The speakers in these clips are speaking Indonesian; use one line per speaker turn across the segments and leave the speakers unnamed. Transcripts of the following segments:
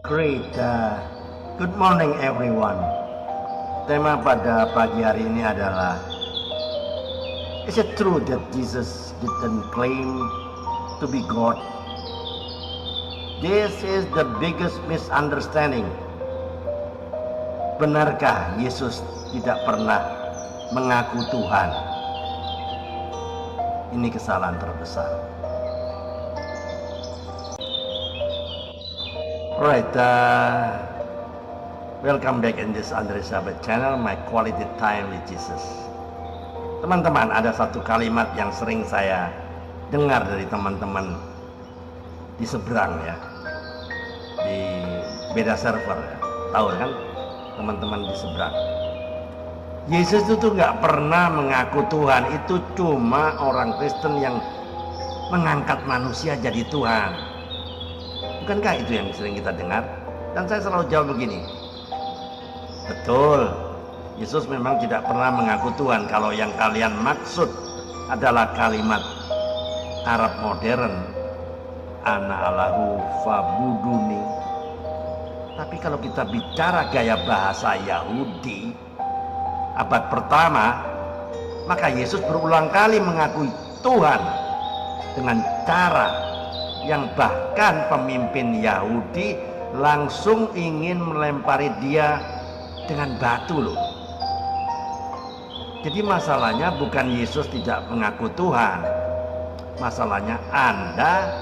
Great. Good morning everyone. Tema pada pagi hari ini adalah, is it true that Jesus didn't claim to be God? This is the biggest misunderstanding. Benarkah Yesus tidak pernah mengaku Tuhan? Ini kesalahan terbesar. Alright, welcome back in this Andre Sahabat channel, my quality time with Jesus. Teman-teman, ada satu kalimat yang sering saya dengar dari teman-teman di seberang ya, di beda server ya. Tahu kan teman-teman di seberang, Yesus itu nggak pernah mengaku Tuhan. Itu cuma orang Kristen yang mengangkat manusia jadi Tuhan. Bukankah itu yang sering kita dengar? Dan saya selalu jawab begini, betul, Yesus memang tidak pernah mengaku Tuhan. Kalau yang kalian maksud adalah kalimat Arab modern, ana Allahu fabuduni. Tapi kalau kita bicara gaya bahasa Yahudi abad pertama, maka Yesus berulang kali mengakui Tuhan dengan cara yang bahkan pemimpin Yahudi langsung ingin melempari dia dengan batu loh. Jadi masalahnya bukan Yesus tidak mengaku Tuhan, masalahnya Anda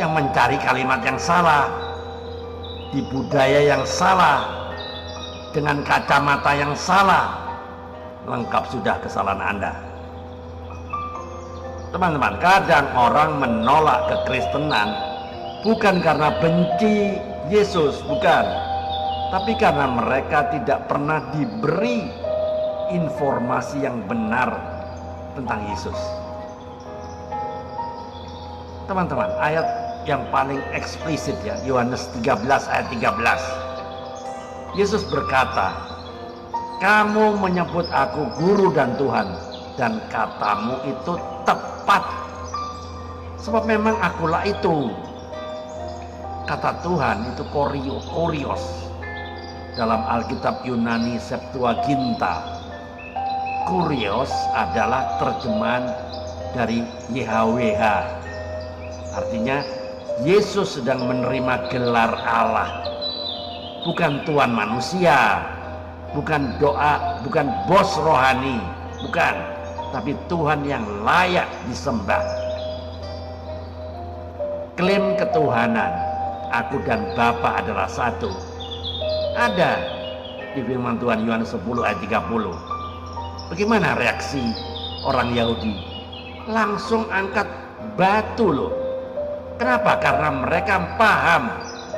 yang mencari kalimat yang salah, di budaya yang salah, dengan kacamata yang salah. Lengkap sudah kesalahan Anda. Teman-teman, kadang orang menolak kekristenan bukan karena benci Yesus, bukan, tapi karena mereka tidak pernah diberi informasi yang benar tentang Yesus. Teman-teman, ayat yang paling eksplisit ya, Yohanes 13 ayat 13. Yesus berkata, kamu menyebut aku guru dan Tuhan, dan katamu itu tepat, sebab memang akulah itu. Kata Tuhan itu kurios dalam Alkitab Yunani Septuaginta. Kurios adalah terjemahan dari YHWH, artinya Yesus sedang menerima gelar Allah, bukan Tuhan manusia, bukan doa, bukan bos rohani, bukan, tapi Tuhan yang layak disembah. Klaim ketuhanan, aku dan Bapa adalah satu, ada di firman Tuhan Yohanes 10 ayat 30. Bagaimana reaksi orang Yahudi? Langsung angkat batu loh. Kenapa? Karena mereka paham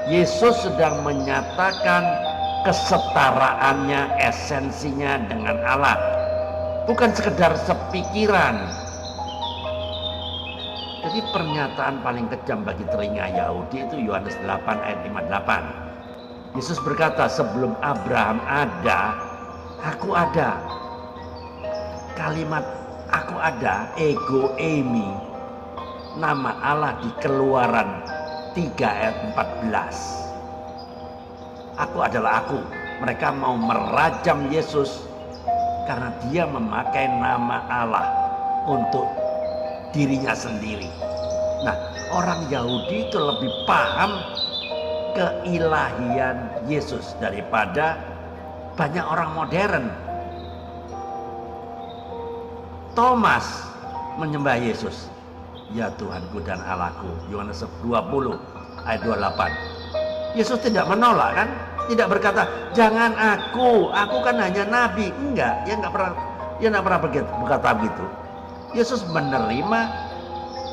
Yesus sedang menyatakan kesetaraannya, esensinya dengan Allah, bukan sekedar sepikiran. Jadi pernyataan paling kejam bagi telinga Yahudi itu Yohanes 8 ayat 58. Yesus berkata, sebelum Abraham ada, aku ada. Kalimat aku ada, ego eimi, nama Allah di Keluaran 3 ayat 14. Aku adalah aku. Mereka mau merajam Yesus karena dia memakai nama Allah untuk dirinya sendiri. Nah, orang Yahudi itu lebih paham keilahian Yesus daripada banyak orang modern. Thomas menyembah Yesus, ya Tuhanku dan Allahku, Yohanes 20 ayat 28. Yesus tidak menolak kan? Tidak berkata, jangan aku kan hanya nabi. Enggak, dia nggak pernah berkata begitu. Yesus menerima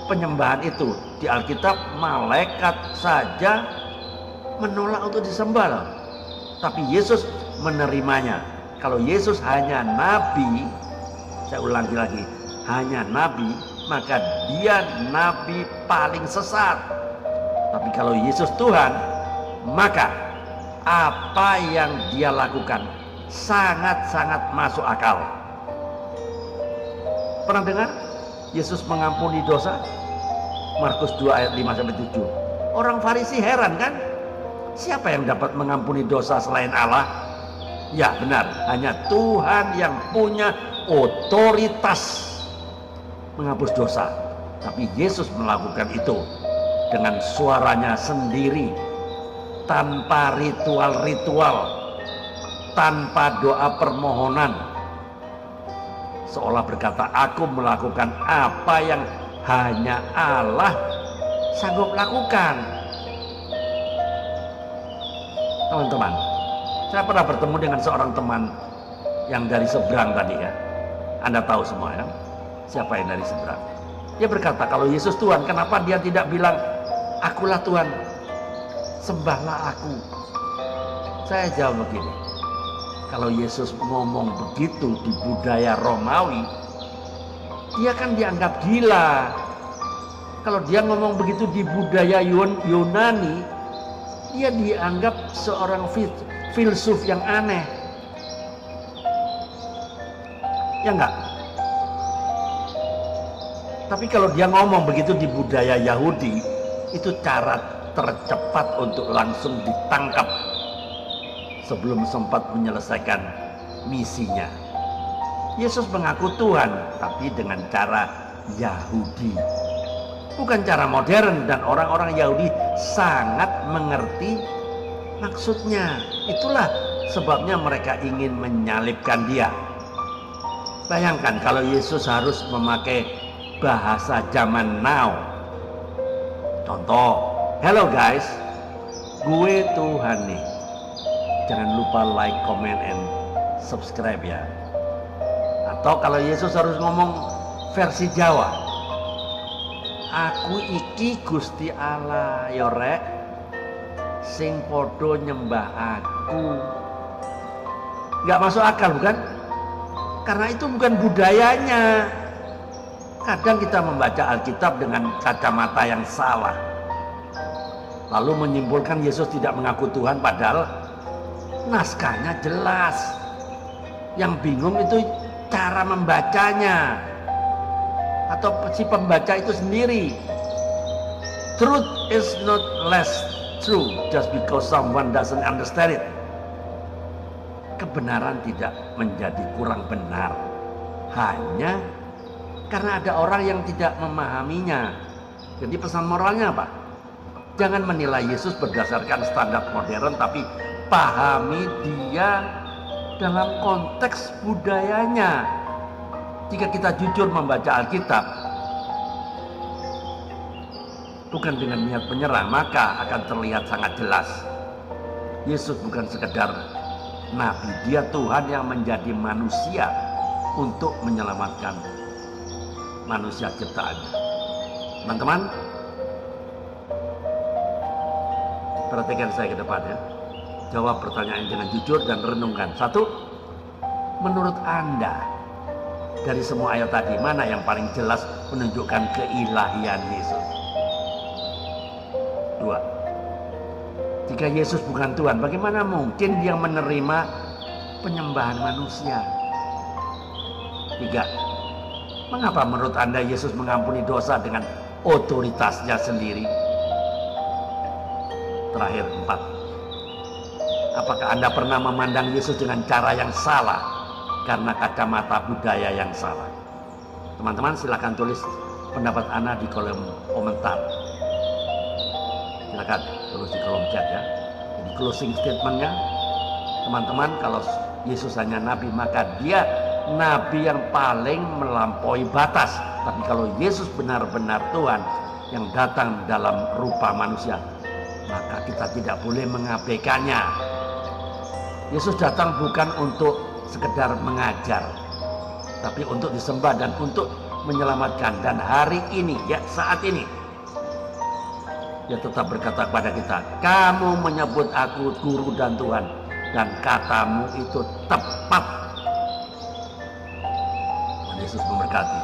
penyembahan itu. Di Alkitab, malaikat saja menolak untuk disembah, tapi Yesus menerimanya. Kalau Yesus hanya nabi, saya ulangi lagi, hanya nabi, maka dia nabi paling sesat. Tapi kalau Yesus Tuhan, maka apa yang dia lakukan sangat-sangat masuk akal. Pernah dengar Yesus mengampuni dosa? Markus 2 ayat 5-7. Orang Farisi heran kan? Siapa yang dapat mengampuni dosa selain Allah? Ya benar, hanya Tuhan yang punya otoritas menghapus dosa. Tapi Yesus melakukan itu dengan suaranya sendiri, tanpa ritual-ritual, tanpa doa permohonan, seolah berkata, aku melakukan apa yang hanya Allah sanggup lakukan. Teman-teman, saya pernah bertemu dengan seorang teman yang dari seberang tadi ya. Anda tahu semua ya, siapa yang dari seberang. Dia berkata, kalau Yesus Tuhan, kenapa dia tidak bilang, akulah Tuhan, sembahlah aku. Saya jawab begini, kalau Yesus ngomong begitu di budaya Romawi, dia kan dianggap gila. Kalau dia ngomong begitu di budaya Yunani, dia dianggap seorang filsuf yang aneh. Ya enggak? Tapi kalau dia ngomong begitu di budaya Yahudi, itu cara tercepat untuk langsung ditangkap sebelum sempat menyelesaikan misinya. Yesus mengaku Tuhan, tapi dengan cara Yahudi, bukan cara modern, dan orang-orang Yahudi sangat mengerti maksudnya. Itulah sebabnya mereka ingin menyalibkan dia. Bayangkan kalau Yesus harus memakai bahasa zaman now. Contoh, hello guys, gue Tuhan nih. Jangan lupa like, comment, and subscribe ya. Atau kalau Yesus harus ngomong versi Jawa, aku iki Gusti Allah ya rek, sing podo nyembah aku. Nggak masuk akal bukan? Karena itu bukan budayanya. Kadang kita membaca Alkitab dengan kacamata yang salah, lalu menyimpulkan Yesus tidak mengaku Tuhan, padahal naskahnya jelas. Yang bingung itu cara membacanya, atau si pembaca itu sendiri. Truth is not less true just because someone doesn't understand it. Kebenaran tidak menjadi kurang benar hanya karena ada orang yang tidak memahaminya. Jadi pesan moralnya apa? Jangan menilai Yesus berdasarkan standar modern, tapi pahami dia dalam konteks budayanya. Jika kita jujur membaca Alkitab, bukan dengan niat menyerang, maka akan terlihat sangat jelas. Yesus bukan sekedar nabi, dia Tuhan yang menjadi manusia untuk menyelamatkan manusia ciptaannya. Teman-teman, perhatikan saya ke depan ya. Jawab pertanyaan dengan jujur dan renungkan. 1. Menurut Anda, dari semua ayat tadi, mana yang paling jelas menunjukkan keilahian Yesus? 2. Jika Yesus bukan Tuhan, bagaimana mungkin dia menerima penyembahan manusia? 3. Mengapa menurut Anda Yesus mengampuni dosa dengan otoritasnya sendiri? Terakhir, 4. Apakah Anda pernah memandang Yesus dengan cara yang salah karena kacamata budaya yang salah? Teman-teman silakan tulis pendapat Anda di kolom komentar. Silakan tulis di kolom chat ya. Jadi closing statementnya, teman-teman, kalau Yesus hanya nabi, maka dia nabi yang paling melampaui batas. Tapi kalau Yesus benar-benar Tuhan yang datang dalam rupa manusia, maka kita tidak boleh mengabaikannya. Yesus datang bukan untuk sekedar mengajar, tapi untuk disembah dan untuk menyelamatkan. Dan hari ini, ya saat ini, dia tetap berkata kepada kita, kamu menyebut aku guru dan Tuhan, dan katamu itu tepat. Tuhan Yesus memberkati.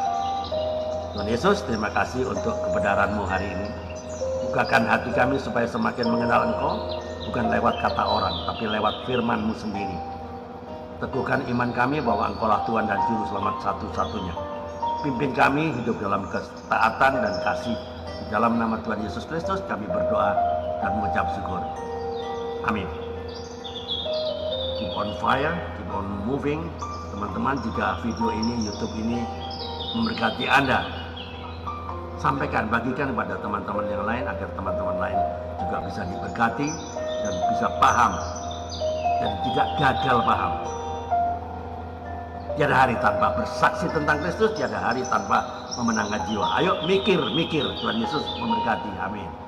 Tuhan Yesus, terima kasih untuk kebenaran-Mu hari ini. Bukakan hati kami supaya semakin mengenal Engkau, bukan lewat kata orang, tapi lewat firman-Mu sendiri. Teguhkan iman kami bahwa Engkau-lah Tuhan dan Juru Selamat satu-satunya. Pimpin kami hidup dalam ketaatan dan kasih. Di dalam nama Tuhan Yesus Kristus kami berdoa dan mengucap syukur. fire, keep on moving. Teman-teman, jika video ini, YouTube ini memberkati Anda, sampaikan, bagikan kepada teman-teman yang lain agar teman-teman lain juga bisa diberkati dan bisa paham dan tidak gagal paham. Tiada hari tanpa bersaksi tentang Kristus, tiada hari tanpa memenangkan jiwa. Ayo mikir, Tuhan Yesus memberkati. Amin.